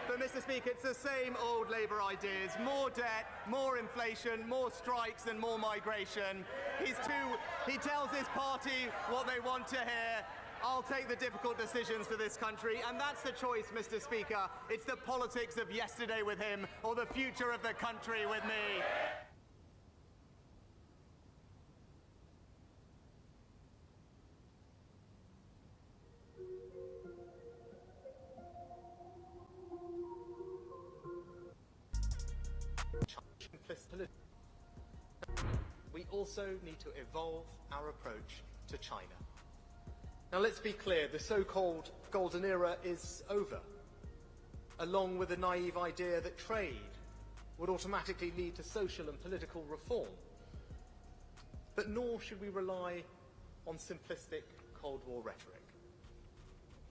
But Mr. Speaker, it's the same old Labour ideas: more debt, more inflation, more strikes, and more migration. He tells his party what they want to hear. I'll take the difficult decisions for this country, and that's the choice, Mr. Speaker. It's the politics of yesterday with him, or the future of the country with me. We also need to evolve our approach to China. Now let's be clear, the so-called golden era is over, along with the naive idea that trade would automatically lead to social and political reform. But nor should we rely on simplistic Cold War rhetoric.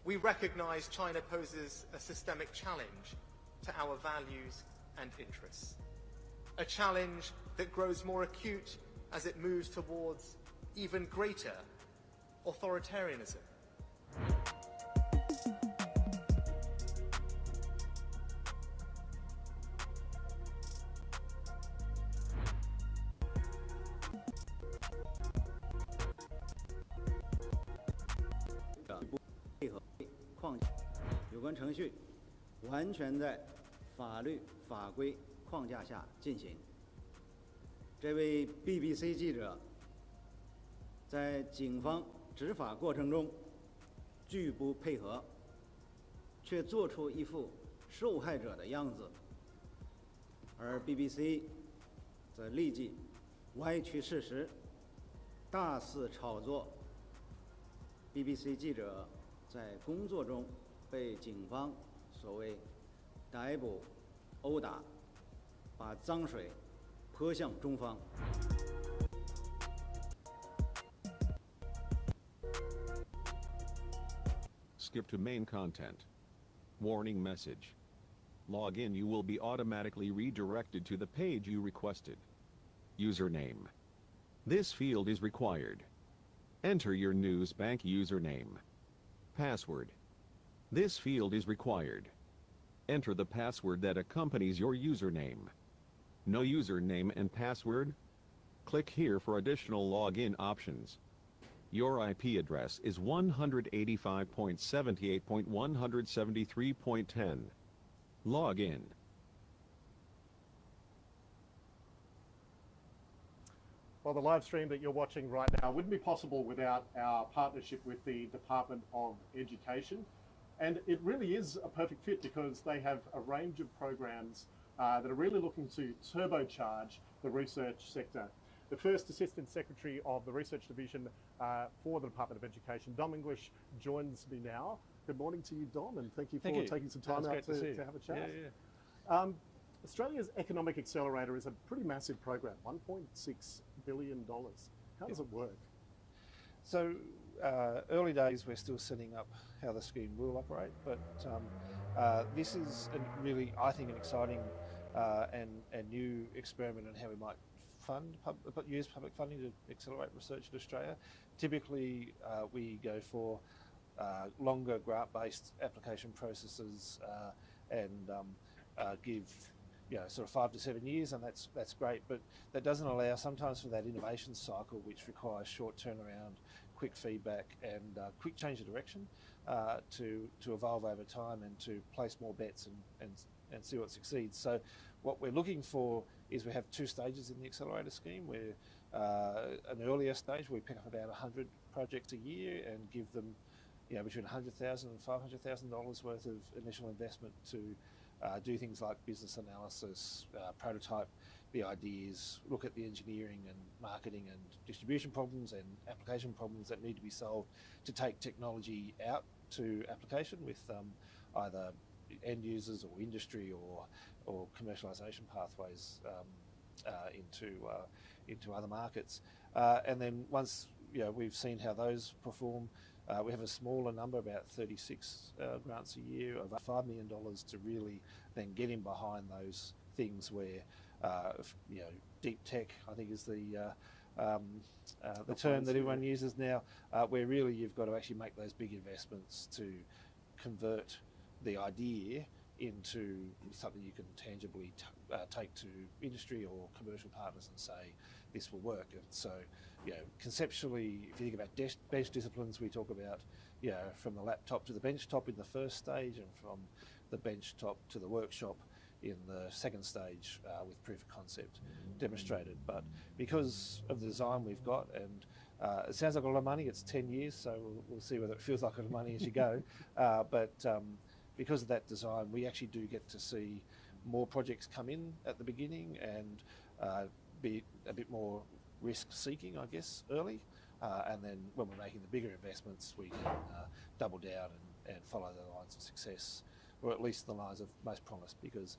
We recognise China poses a systemic challenge to our values and interests. A challenge that grows more acute as it moves towards even greater authoritarianism. BBC 记者在警方执法过程中拒不配合，却做出一副受害者的样子，而 BBC 则立即歪曲事实，大肆炒作 BBC 记者在工作中被警方所谓逮捕、殴打，把脏水泼向中方。Skip to main content. Warning message. Log in. You will be automatically redirected to the page you requested. Username. This field is required. Enter your Newsbank username. Password. This field is required. Enter the password that accompanies your username. No username and password? Click here for additional login options. Your IP address is 185.78.173.10. Log in. Well, the live stream that you're watching right now wouldn't be possible without our partnership with the Department of Education. And it really is a perfect fit because they have a range of programs that are really looking to turbocharge the research sector. The first Assistant Secretary of the Research Division for the Department of Education, Dom English, joins me now. Good morning to you, Dom, and thank you for taking some time out to have a chat. Australia's Economic Accelerator is a pretty massive program, $1.6 billion. How does it work? So early days, we're still setting up how the scheme will operate, but this is really, I think, an exciting and new experiment in how we might use public funding to accelerate research in Australia. Typically, we go for longer grant-based application processes and give sort of 5 to 7 years, and that's great, but that doesn't allow sometimes for that innovation cycle, which requires short turnaround, quick feedback, and quick change of direction to evolve over time and to place more bets and see what succeeds. So what we're looking for is we have 2 stages in the accelerator scheme. Where an earlier stage we pick up about 100 projects a year and give them between $100,000 and $500,000 worth of initial investment to do things like business analysis, prototype the ideas, look at the engineering and marketing and distribution problems and application problems that need to be solved to take technology out to application with either end users or industry or commercialisation pathways into other markets. And then once we've seen how those perform, we have a smaller number, about 36 grants a year, of $5 million to really then get in behind those things where, deep tech, I think, is the term that everyone uses now, where really you've got to actually make those big investments to convert the idea into something you can tangibly take to industry or commercial partners and say this will work. And so, conceptually, if you think about bench disciplines, we talk about from the laptop to the bench top in the first stage, and from the bench top to the workshop in the second stage with proof of concept demonstrated. But because of the design we've got, and it sounds like a lot of money, it's 10 years, so we'll see whether it feels like a lot of money as you go. But because of that design, we actually do get to see more projects come in at the beginning and be a bit more risk-seeking, I guess, early. And then when we're making the bigger investments, we can double down and follow the lines of success, or at least the lines of most promise, because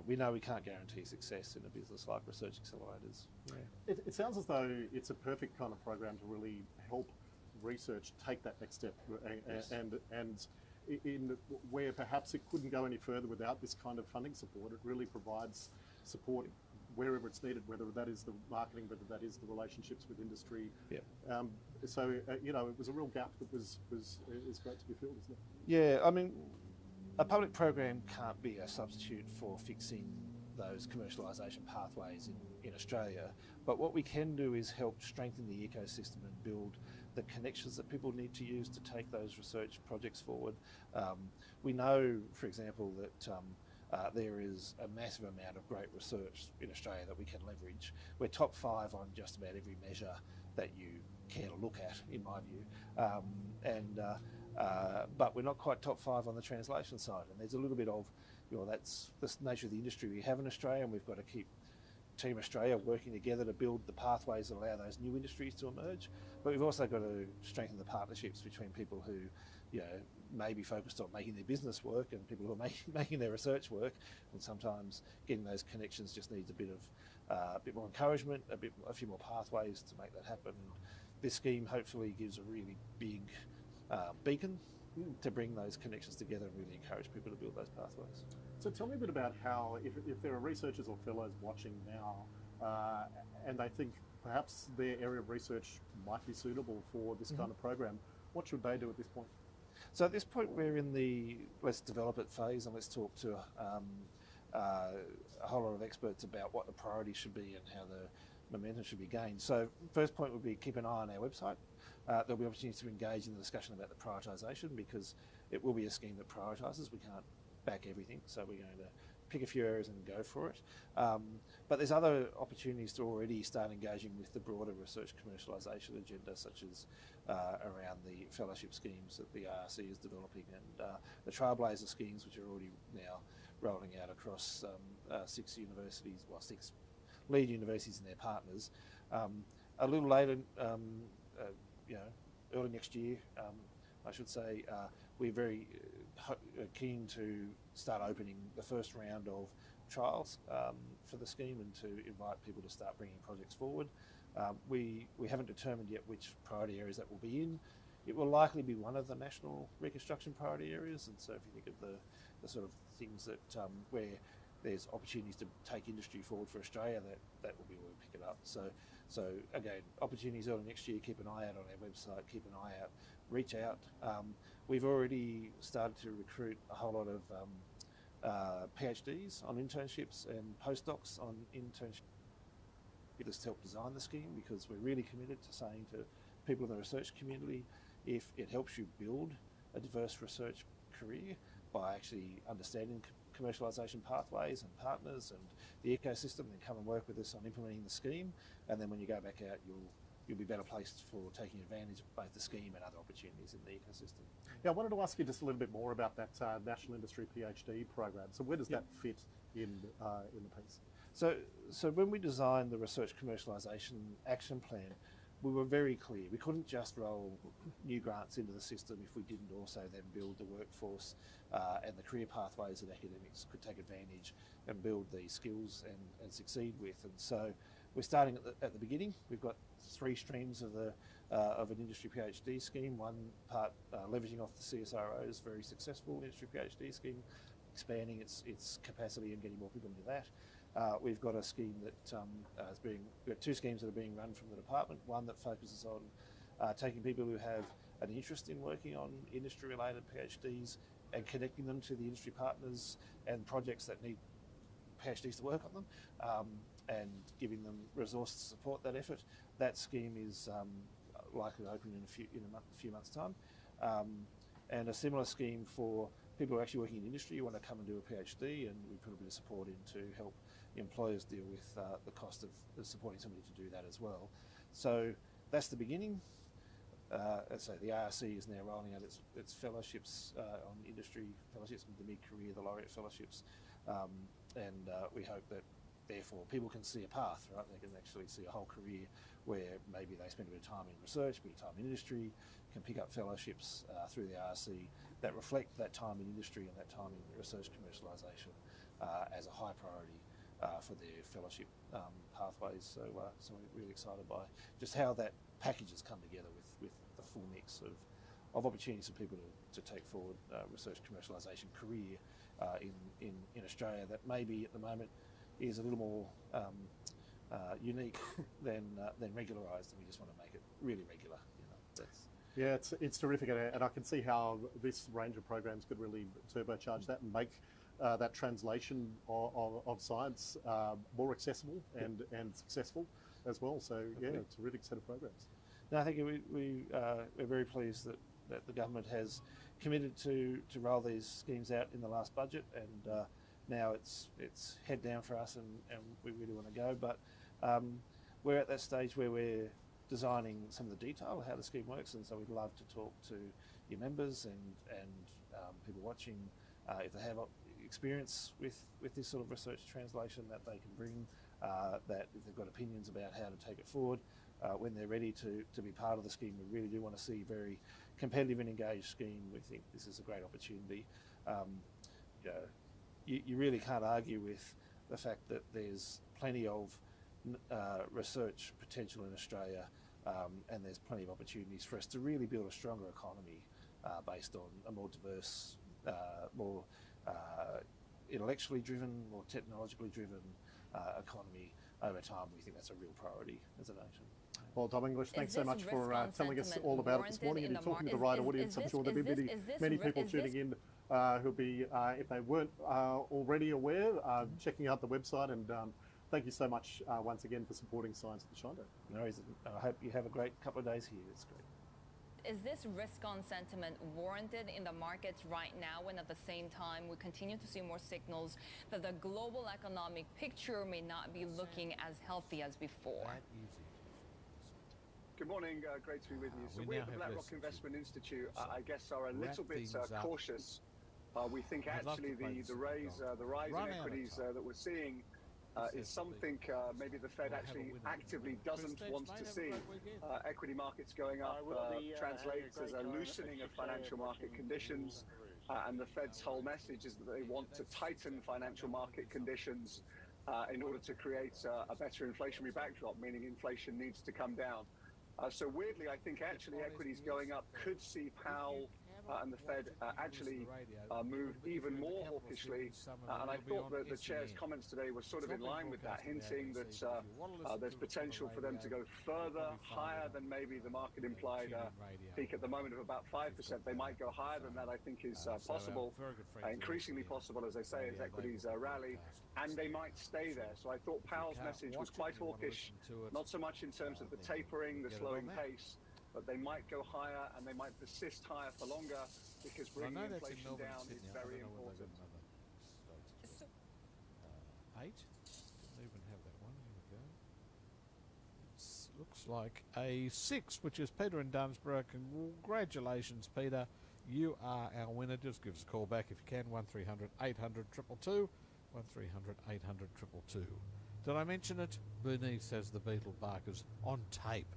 we know we can't guarantee success in a business like research accelerators. Yeah. It sounds as though it's a perfect kind of program to really help research take that next step, Yes. and in where perhaps it couldn't go any further without this kind of funding support. It really provides support wherever it's needed, whether that is the marketing, whether that is the relationships with industry. Yeah. So it was a real gap that is great to be filled, isn't it? Yeah, I mean, a public program can't be a substitute for fixing those commercialisation pathways in Australia, but what we can do is help strengthen the ecosystem and build the connections that people need to use to take those research projects forward. We know, for example, that there is a massive amount of great research in Australia that we can leverage. We're top 5 on just about every measure that you care to look at, in my view. But we're not quite top 5 on the translation side, and there's a little bit of, that's the nature of the industry we have in Australia, and we've got to keep Team Australia working together to build the pathways that allow those new industries to emerge. But we've also got to strengthen the partnerships between people who, may be focused on making their business work and people who are making their research work. And sometimes getting those connections just needs a bit more encouragement, a few more pathways to make that happen. And this scheme hopefully gives a really big beacon to bring those connections together and really encourage people to build those pathways. So tell me a bit about how, if there are researchers or fellows watching now, and they think perhaps their area of research might be suitable for this kind of program, what should they do at this point? So at this point, we're in the let's develop it phase, and let's talk to a whole lot of experts about what the priorities should be and how the momentum should be gained. So first point would be keep an eye on our website. There'll be opportunities to engage in the discussion about the prioritisation, because it will be a scheme that prioritises. We can't back everything, so we're going to pick a few areas and go for it. But there's other opportunities to already start engaging with the broader research commercialisation agenda, such as around the fellowship schemes that the IRC is developing, and the Trailblazer schemes, which are already now rolling out across 6 universities, 6 lead universities and their partners. A little later, early next year, I should say, we're very keen to start opening the first round of trials for the scheme and to invite people to start bringing projects forward. We haven't determined yet which priority areas that will be in. It will likely be one of the national reconstruction priority areas, and so if you think of the sort of things that where there's opportunities to take industry forward for Australia, that will be where we pick it up. So again, opportunities early next year, keep an eye out on our website, keep an eye out, reach out. We've already started to recruit a whole lot of PhDs on internships and postdocs on internships. This to help design the scheme, because we're really committed to saying to people in the research community, if it helps you build a diverse research career by actually understanding commercialisation pathways and partners and the ecosystem, then come and work with us on implementing the scheme, and then when you go back out, you'll be better placed for taking advantage of both the scheme and other opportunities in the ecosystem. Yeah, I wanted to ask you just a little bit more about that National Industry PhD program. So where does that fit in the piece? So when we designed the Research Commercialisation Action Plan, we were very clear. We couldn't just roll new grants into the system if we didn't also then build the workforce and the career pathways that academics could take advantage and build these skills and succeed with. And so we're starting at the beginning. We've got 3 streams of an industry PhD scheme. One part leveraging off the CSIRO's very successful industry PhD scheme, expanding its capacity and getting more people into that. We've got a scheme that we've got 2 schemes that are being run from the department. One that focuses on taking people who have an interest in working on industry-related PhDs and connecting them to the industry partners and projects that need PhDs to work on them, and giving them resources to support that effort. That scheme is likely to open in a few months' time. And a similar scheme for people who are actually working in industry who want to come and do a PhD, and we put a bit of support in to help employers deal with the cost of supporting somebody to do that as well. So that's the beginning. So the IRC is now rolling out its fellowships on industry fellowships, the mid-career, the laureate fellowships. and we hope that therefore people can see a path, right? They can actually see a whole career where maybe they spend a bit of time in research, a bit of time in industry, can pick up fellowships through the RC that reflect that time in industry and that time in research commercialisation as a high priority for their fellowship pathways. So we're really excited by just how that package has come together with the full mix of opportunities for people to take forward research commercialisation career in Australia that maybe at the moment is a little more unique than regularised, and we just want to make it really regular. Yeah, it's terrific, and I can see how this range of programs could really turbocharge that and make that translation of science more accessible and successful as well. So yeah, it's a really set of programs. No, I think we're very pleased that the government has committed to roll these schemes out in the last budget, and now it's head down for us, and we really want to go. But we're at that stage where we're designing some of the detail of how the scheme works, and so we'd love to talk to your members and people watching if they have experience with this sort of research translation that they can bring, that if they've got opinions about how to take it forward when they're ready to be part of the scheme. We really do want to see a very competitive and engaged scheme. We think this is a great opportunity. You really can't argue with the fact that there's plenty of research potential in Australia, and there's plenty of opportunities for us to really build a stronger economy based on a more diverse, more intellectually driven, more technologically driven economy over time. We think that's a real priority as a nation. Well, Dom English, thanks so much for telling us all about it this morning, and you're talking to the right audience. I'm sure there'll be many people tuning in who'll be, if they weren't already aware, checking out the website. And thank you so much once again for supporting Science at the Shine Day. No worries. I hope you have a great couple of days here. It's great. Is this risk-on sentiment warranted in the markets right now, when at the same time we continue to see more signals that the global economic picture may not be looking as healthy as before? Good morning, great to be with you. So we at the BlackRock Investment Institute, I guess, are a little bit cautious. We think actually the rise in equities that we're seeing is something maybe the Fed actually actively doesn't want to see. Equity markets going up translates as a loosening of financial market conditions, and the Fed's whole message is that they want to tighten financial market conditions in order to create a better inflationary backdrop, meaning inflation needs to come down. So weirdly, I think actually equities going up could see Powell and the Fed actually move even more hawkishly. And I thought that the chair's comments today were sort of in line with that, hinting that there's potential for them to go further, higher than maybe the market implied peak at the moment of about 5%. They might go higher than that, I think is possible, increasingly possible, as I say, as equities rally, and they might stay there. So I thought Powell's message was quite hawkish, not so much in terms of the tapering, the slowing pace, but they might go higher and they might persist higher for longer, because bringing inflation down is very important. 8. Didn't even have that one. Here we go. It looks like a 6, which is Peter in Dunsborough. Congratulations, Peter. You are our winner. Just give us a call back if you can. 1300 800 222. 1300 800 222. Did I mention it? Bernice has the Beetle Barkers on tape.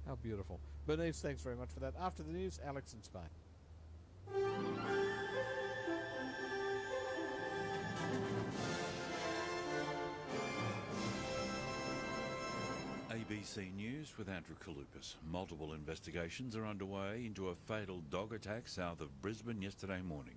How beautiful. Bernice, thanks very much for that. After the news, Alex in Spain. ABC News with Andrew Kalupas. Multiple investigations are underway into a fatal dog attack south of Brisbane yesterday morning.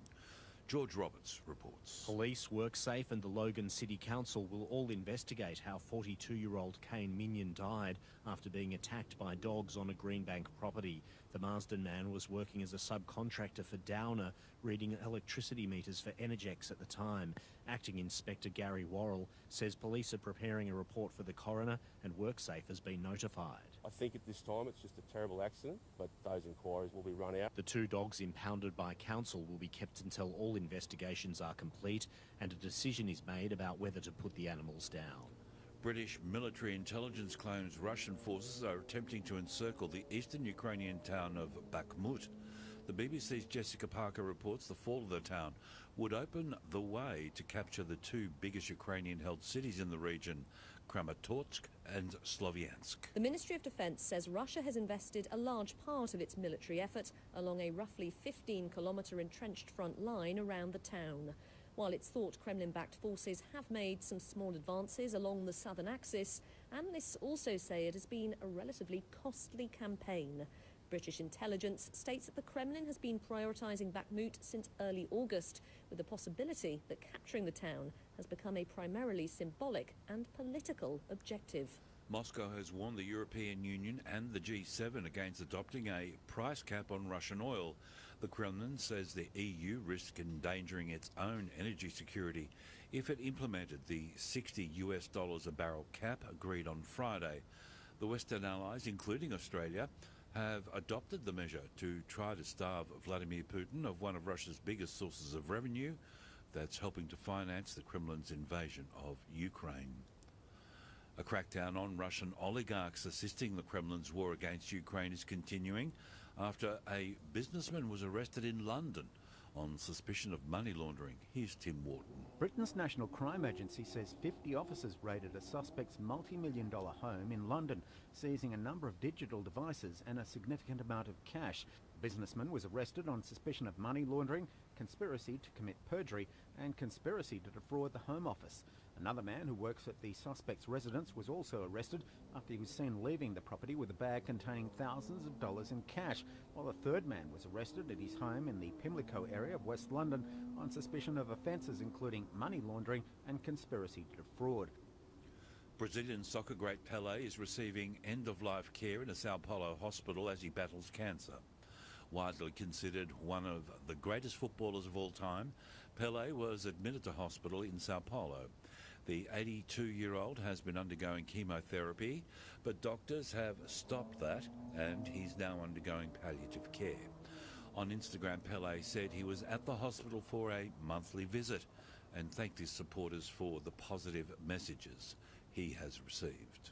George Roberts reports. Police, WorkSafe and the Logan City Council will all investigate how 42-year-old Kane Minion died after being attacked by dogs on a Greenbank property. The Marsden man was working as a subcontractor for Downer, reading electricity meters for Energex at the time. Acting Inspector Gary Worrell says police are preparing a report for the coroner and WorkSafe has been notified. I think at this time it's just a terrible accident, but those inquiries will be run out. The 2 dogs impounded by council will be kept until all investigations are complete and a decision is made about whether to put the animals down. British military intelligence claims Russian forces are attempting to encircle the eastern Ukrainian town of Bakhmut. The BBC's Jessica Parker reports the fall of the town would open the way to capture the two biggest Ukrainian-held cities in the region, Kramatorsk and Sloviansk. The Ministry of Defence says Russia has invested a large part of its military effort along a roughly 15-kilometre entrenched front line around the town. While it's thought Kremlin-backed forces have made some small advances along the southern axis, analysts also say it has been a relatively costly campaign. British intelligence states that the Kremlin has been prioritising Bakhmut since early August, with the possibility that capturing the town has become a primarily symbolic and political objective. Moscow has warned the European Union and the G7 against adopting a price cap on Russian oil. The Kremlin says the EU risks endangering its own energy security if it implemented the $60 a barrel cap agreed on Friday. The Western allies, including Australia, have adopted the measure to try to starve Vladimir Putin of one of Russia's biggest sources of revenue that's helping to finance the Kremlin's invasion of Ukraine. A crackdown on Russian oligarchs assisting the Kremlin's war against Ukraine is continuing after a businessman was arrested in London on suspicion of money laundering. Here's Tim Wharton. Britain's National Crime Agency says 50 officers raided a suspect's multi-million-dollar home in London, seizing a number of digital devices and a significant amount of cash. The businessman was arrested on suspicion of money laundering, conspiracy to commit perjury, and conspiracy to defraud the Home Office. Another man who works at the suspect's residence was also arrested after he was seen leaving the property with a bag containing thousands of dollars in cash, while a third man was arrested at his home in the Pimlico area of West London on suspicion of offences including money laundering and conspiracy to defraud. Brazilian soccer great Pelé is receiving end-of-life care in a Sao Paulo hospital as he battles cancer. Widely considered one of the greatest footballers of all time, Pelé was admitted to hospital in Sao Paulo. The 82-year-old has been undergoing chemotherapy, but doctors have stopped that and he's now undergoing palliative care. On Instagram, Pelé said he was at the hospital for a monthly visit and thanked his supporters for the positive messages he has received.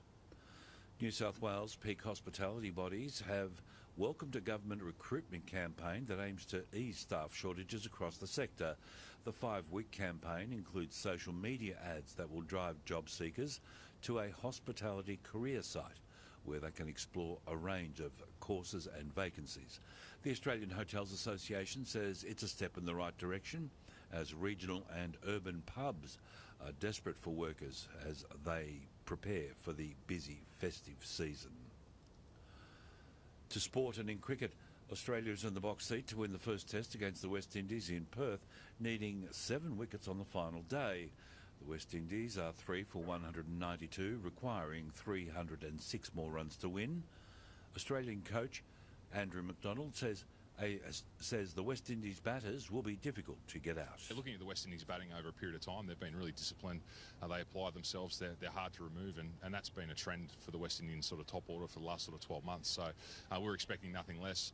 New South Wales peak hospitality bodies have welcomed a government recruitment campaign that aims to ease staff shortages across the sector. The 5-week campaign includes social media ads that will drive job seekers to a hospitality career site where they can explore a range of courses and vacancies. The Australian Hotels Association says it's a step in the right direction as regional and urban pubs are desperate for workers as they prepare for the busy festive season. To sport and in cricket, Australia is in the box seat to win the first test against the West Indies in Perth, needing 7 wickets on the final day. The West Indies are 3 for 192, requiring 306 more runs to win. Australian coach Andrew McDonald says the West Indies batters will be difficult to get out. Looking at the West Indies batting over a period of time, they've been really disciplined. They apply themselves. They're hard to remove, and that's been a trend for the West Indian sort of top order for the last sort of 12 months. So we're expecting nothing less.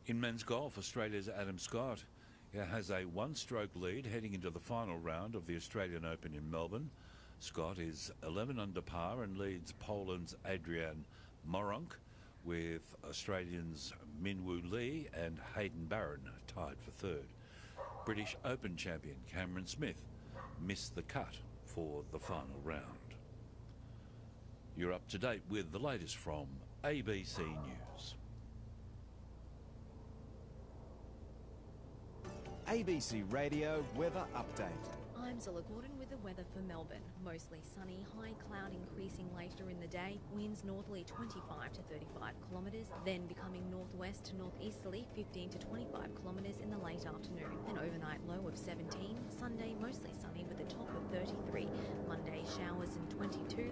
In men's golf, Australia's Adam Scott has a one-stroke lead heading into the final round of the Australian Open in Melbourne. Scott is 11 under par and leads Poland's Adrian Moronk, with Australians Minwoo Lee and Hayden Barron tied for third. British Open champion Cameron Smith missed the cut for the final round. You're up to date with the latest from ABC News. ABC Radio Weather Update. I'm Zilla Gordon with the weather for Melbourne. Mostly sunny, high cloud increasing later in the day, winds northerly 25 to 35 kilometres, then becoming northwest to northeasterly 15 to 25 kilometres in the late afternoon. An overnight low of 17, Sunday mostly sunny with a top of 33, Monday showers and 22,